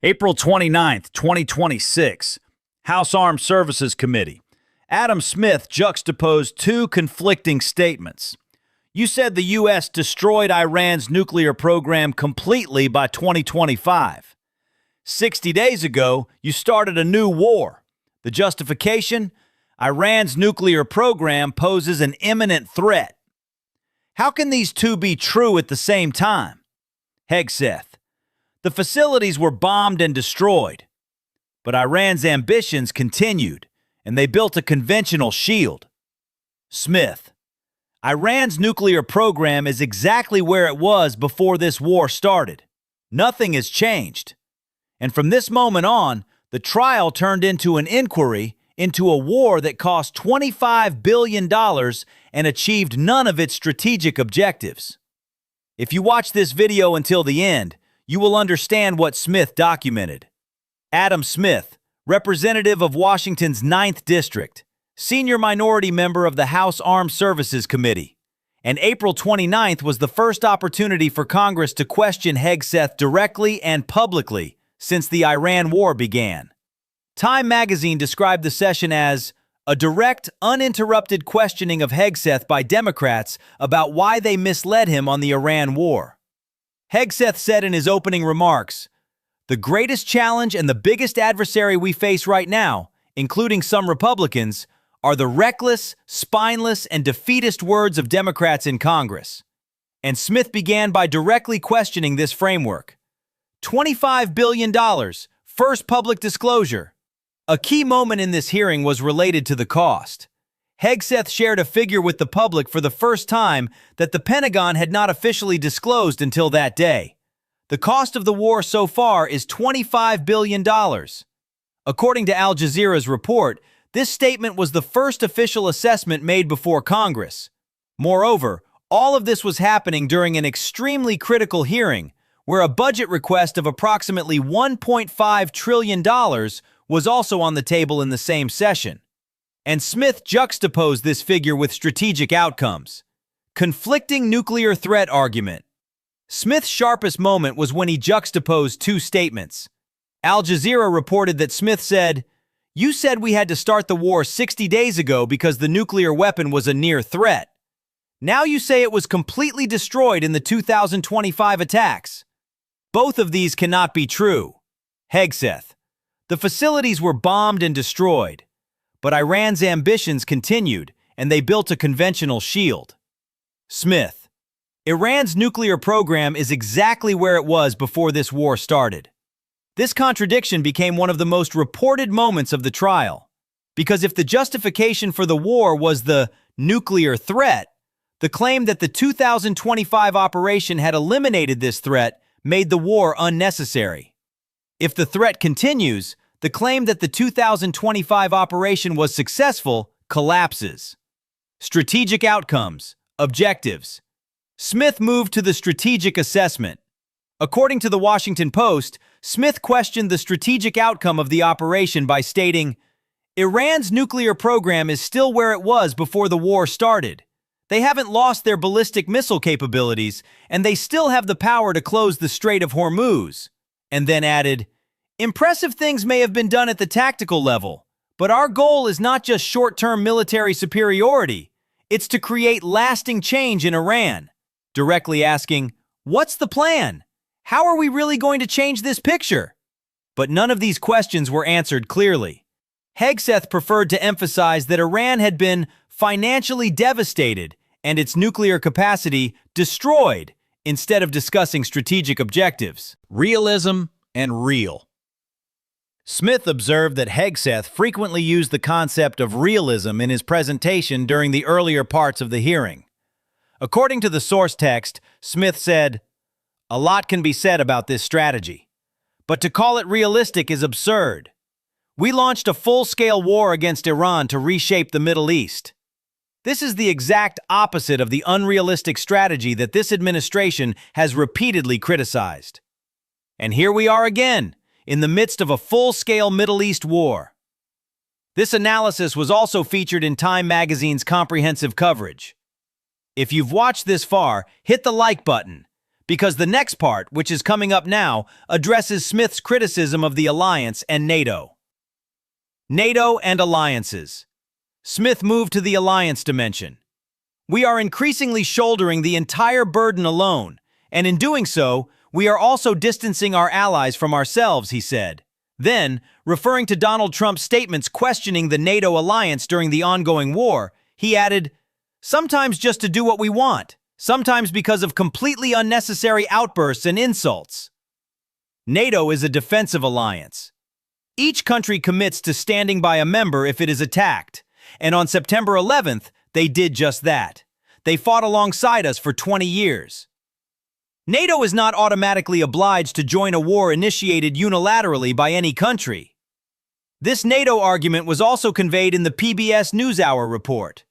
April 29th, 2026, House Armed Services Committee. Adam Smith juxtaposed two conflicting statements. You said the U.S. destroyed Iran's nuclear program completely by 2025. 60 days ago, you started a new war. The justification? Iran's nuclear program poses an imminent threat. How can these two be true at the same time? Hegseth. The facilities were bombed and destroyed, but Iran's ambitions continued, and they built a conventional shield. Smith. Iran's nuclear program is exactly where it was before this war started. Nothing has changed. And from this moment on, the trial turned into an inquiry into a war that cost $25 billion and achieved none of its strategic objectives. If you watch this video until the end, you will understand what Smith documented. Adam Smith, representative of Washington's 9th District, senior minority member of the House Armed Services Committee. And April 29th was the first opportunity for Congress to question Hegseth directly and publicly since the Iran war began. Time magazine described the session as a direct, uninterrupted questioning of Hegseth by Democrats about why they misled him on the Iran war. Hegseth said in his opening remarks, "The greatest challenge and the biggest adversary we face right now, including some Republicans, are the reckless, spineless, and defeatist words of Democrats in Congress." And Smith began by directly questioning this framework. $25 billion, first public disclosure. A key moment in this hearing was related to the cost. Hegseth shared a figure with the public for the first time that the Pentagon had not officially disclosed until that day. The cost of the war so far is $25 billion. According to Al Jazeera's report, this statement was the first official assessment made before Congress. Moreover, all of this was happening during an extremely critical hearing, where a budget request of approximately $1.5 trillion was also on the table in the same session. And Smith juxtaposed this figure with strategic outcomes. Conflicting nuclear threat argument. Smith's sharpest moment was when he juxtaposed two statements. Al Jazeera reported that Smith said, "You said we had to start the war 60 days ago because the nuclear weapon was a near threat. Now you say it was completely destroyed in the 2025 attacks. Both of these cannot be true." Hegseth. The facilities were bombed and destroyed, but Iran's ambitions continued, and they built a conventional shield. Smith. Iran's nuclear program is exactly where it was before this war started. This contradiction became one of the most reported moments of the trial, because if the justification for the war was the nuclear threat, the claim that the 2025 operation had eliminated this threat made the war unnecessary. If the threat continues, the claim that the 2025 operation was successful collapses. Strategic outcomes, objectives. Smith moved to the strategic assessment. According to the Washington Post, Smith questioned the strategic outcome of the operation by stating, "Iran's nuclear program is still where it was before the war started. They haven't lost their ballistic missile capabilities, and they still have the power to close the Strait of Hormuz." And then added, "Impressive things may have been done at the tactical level, but our goal is not just short-term military superiority. It's to create lasting change in Iran." Directly asking, "What's the plan? How are we really going to change this picture?" But none of these questions were answered clearly. Hegseth preferred to emphasize that Iran had been financially devastated and its nuclear capacity destroyed, instead of discussing strategic objectives. Realism and real. Smith observed that Hegseth frequently used the concept of realism in his presentation during the earlier parts of the hearing. According to the source text, Smith said, "A lot can be said about this strategy, but to call it realistic is absurd. We launched a full-scale war against Iran to reshape the Middle East. This is the exact opposite of the unrealistic strategy that this administration has repeatedly criticized. And here we are again, in the midst of a full-scale Middle East war." This analysis was also featured in Time magazine's comprehensive coverage. If you've watched this far, hit the like button, because the next part, which is coming up now, addresses Smith's criticism of the alliance and NATO. NATO and alliances. Smith moved to the alliance dimension. We are increasingly shouldering the entire burden alone, and in doing so, we are also distancing our allies from ourselves, he said. Then, referring to Donald Trump's statements questioning the NATO alliance during the ongoing war, he added, "Sometimes just to do what we want, sometimes because of completely unnecessary outbursts and insults." NATO is a defensive alliance. Each country commits to standing by a member if it is attacked, and on September 11th, they did just that. They fought alongside us for 20 years. NATO is not automatically obliged to join a war initiated unilaterally by any country. This NATO argument was also conveyed in the PBS NewsHour report.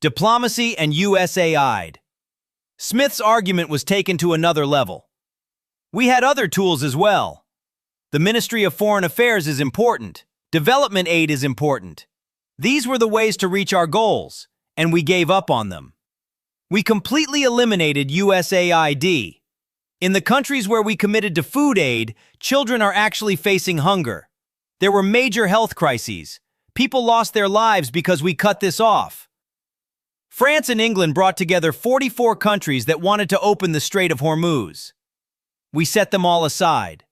Diplomacy and USAID. Smith's argument was taken to another level. We had other tools as well. The Ministry of Foreign Affairs is important. Development aid is important. These were the ways to reach our goals, and we gave up on them. We completely eliminated USAID. In the countries where we committed to food aid, children are actually facing hunger. There were major health crises. People lost their lives because we cut this off. France and England brought together 44 countries that wanted to open the Strait of Hormuz. We set them all aside.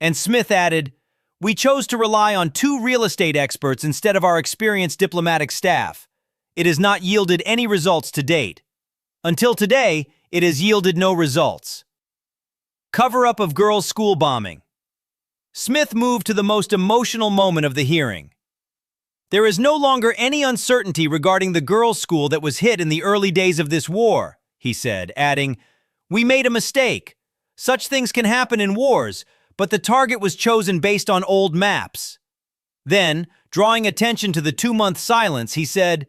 And Smith added, "We chose to rely on 2 real estate experts instead of our experienced diplomatic staff. It has not yielded any results to date. Until today, it has yielded no results." Cover-up of girls' school bombing. Smith moved to the most emotional moment of the hearing. There is no longer any uncertainty regarding the girls' school that was hit in the early days of this war, he said, adding, "We made a mistake. Such things can happen in wars, but the target was chosen based on old maps." Then, drawing attention to the 2-month silence, he said,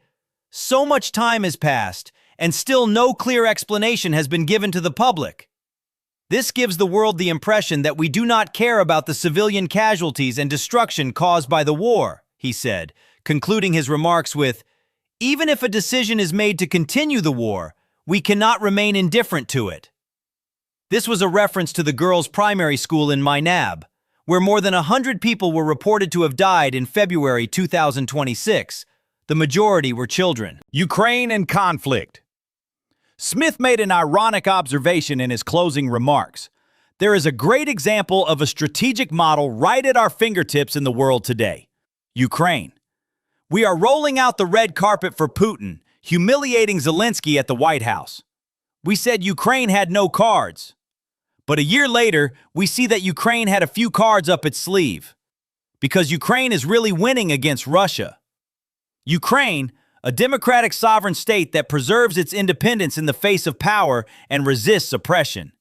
"So much time has passed, and still no clear explanation has been given to the public. This gives the world the impression that we do not care about the civilian casualties and destruction caused by the war," he said, concluding his remarks with, "Even if a decision is made to continue the war, we cannot remain indifferent to it." This was a reference to the girls' primary school in Mainab, where more than 100 people were reported to have died in February 2026. The majority were children. Ukraine and conflict. Smith made an ironic observation in his closing remarks. There is a great example of a strategic model right at our fingertips in the world today. Ukraine. We are rolling out the red carpet for Putin, humiliating Zelensky at the White House. We said Ukraine had no cards. But a year later, we see that Ukraine had a few cards up its sleeve. Because Ukraine is really winning against Russia. Ukraine, a democratic sovereign state that preserves its independence in the face of power and resists oppression.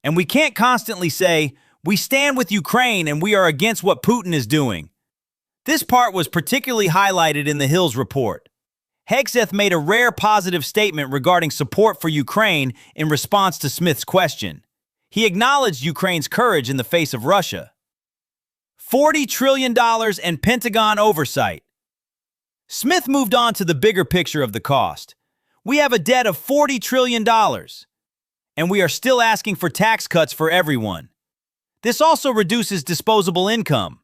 And we can't constantly say, we stand with Ukraine and we are against what Putin is doing. This part was particularly highlighted in the Hills report. Hegseth made a rare positive statement regarding support for Ukraine in response to Smith's question. He acknowledged Ukraine's courage in the face of Russia. $40 trillion and Pentagon oversight. Smith moved on to the bigger picture of the cost. We have a debt of $40 trillion, and we are still asking for tax cuts for everyone. This also reduces disposable income.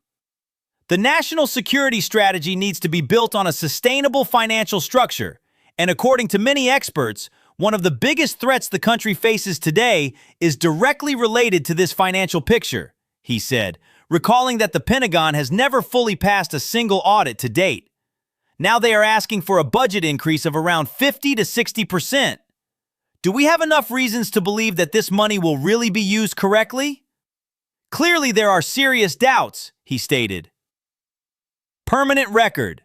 The national security strategy needs to be built on a sustainable financial structure, and according to many experts, one of the biggest threats the country faces today is directly related to this financial picture, he said, recalling that the Pentagon has never fully passed a single audit to date. Now they are asking for a budget increase of around 50 to 60%. Do we have enough reasons to believe that this money will really be used correctly? Clearly there are serious doubts, he stated. Permanent record.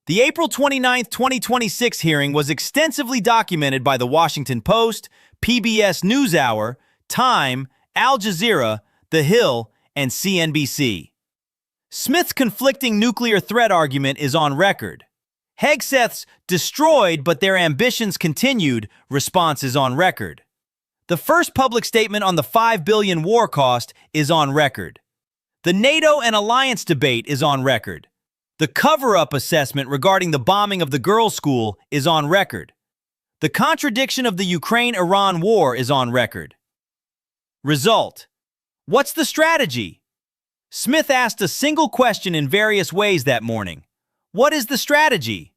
The April 29, 2026 hearing was extensively documented by the Washington Post, PBS NewsHour, Time, Al Jazeera, The Hill, and CNBC. Smith's conflicting nuclear threat argument is on record. Hegseth's "destroyed but their ambitions continued" response is on record. The first public statement on the $5 billion war cost is on record. The NATO and alliance debate is on record. The cover-up assessment regarding the bombing of the girls' school is on record. The contradiction of the Ukraine-Iran war is on record. Result: what's the strategy? Smith asked a single question in various ways that morning. What is the strategy?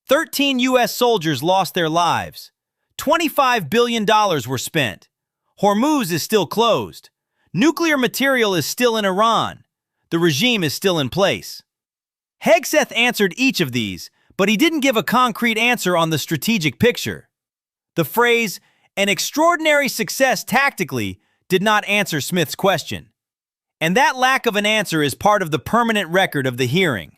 13 U.S. soldiers lost their lives. $25 billion were spent. Hormuz is still closed. Nuclear material is still in Iran. The regime is still in place. Hegseth answered each of these, but he didn't give a concrete answer on the strategic picture. The phrase, "an extraordinary success tactically," did not answer Smith's question. And that lack of an answer is part of the permanent record of the hearing.